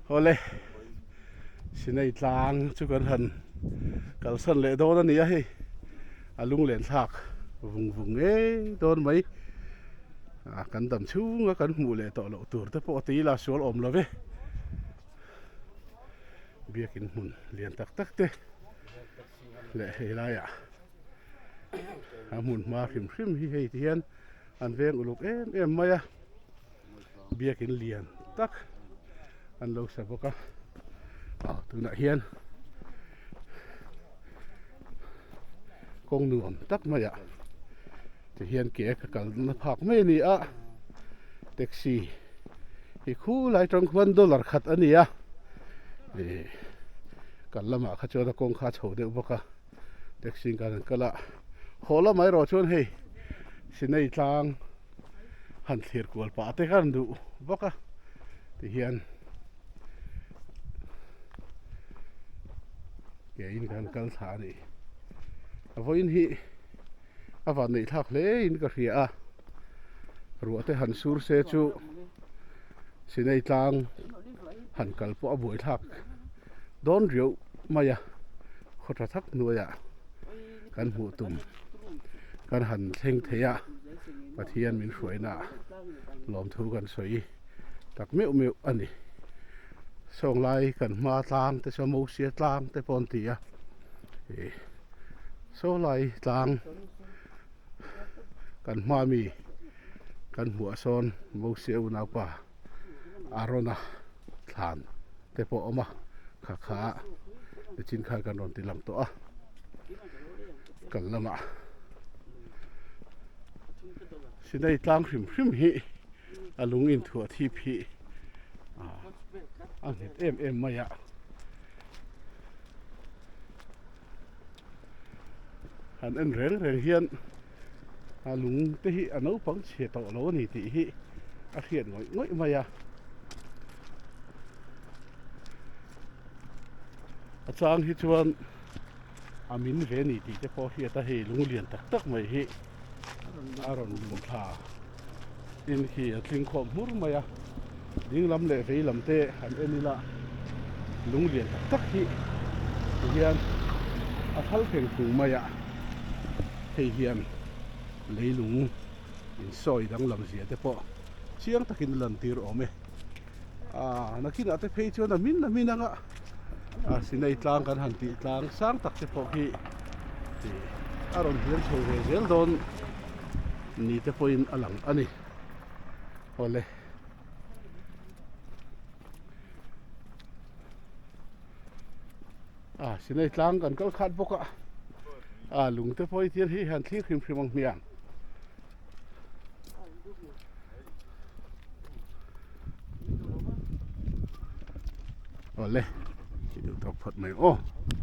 Ole sinai tlang chu kan han kal san le don ani a hi alung len thak vung vung e don mai kan dam chunga kan hmu le to lo tur te po ti la sual om lo ve biakin mun lian tak tak te le he la ya amun ma khim khim hi hei tian an veng uluk em maya biakin lian tak an lo sa boka tu na hian kong nuam tak maya ti hian ke ka kal na phak me ni a taxi hi khu lai tang $1 khat ani a e kan lama kha chona kong kha chho de boka taxi kan kala hola mai ro chon hei sinai tlang han thlir kual pa te kan du boka ti hian ke in kan kal tha ni avoin hi awan nei thak le in ka hria a ruate han sur se chu sinai tlang han kal po aboi thak don riu maya khotha thak nuaya kan hu tum kan han thleng theya pathian min hruaina lom thu kan soi tak meu meu ani song lai kan ma tlang te samo sia tlang te pon tia e so lai tlang kan ma mi kan hua son mo sia una pa arona than te po oma kha kha te chin kha kan ron ti lam to a kan lama sinai tlang hrim hrim hi alung in thua thi phi ang het em maya han en reng hian alung te hi ano pang che to lo ni ti hi a khian ngoi maya a chang hi chuan amin ve ni ti te po hi ta hei lung lian tak tak mai hi aron lum tha in khi a tling khom mur maya ding lam le vei lam te han enila lung lian tak tak hi hian a thal pheng thu maya hei hian leilung in soi dang lam zia te po chiang takin lan tir ome nakin ate phei chuan a min anga sinai tlang kan han ti tlang sang tak te po hi ti aron hian tho ve zel don ni te poin alang ani ole sinai tlang kan kal khat boka lung te poi tian hi han thlir khrim khrim ang miang ole chịu thọc phật mày ô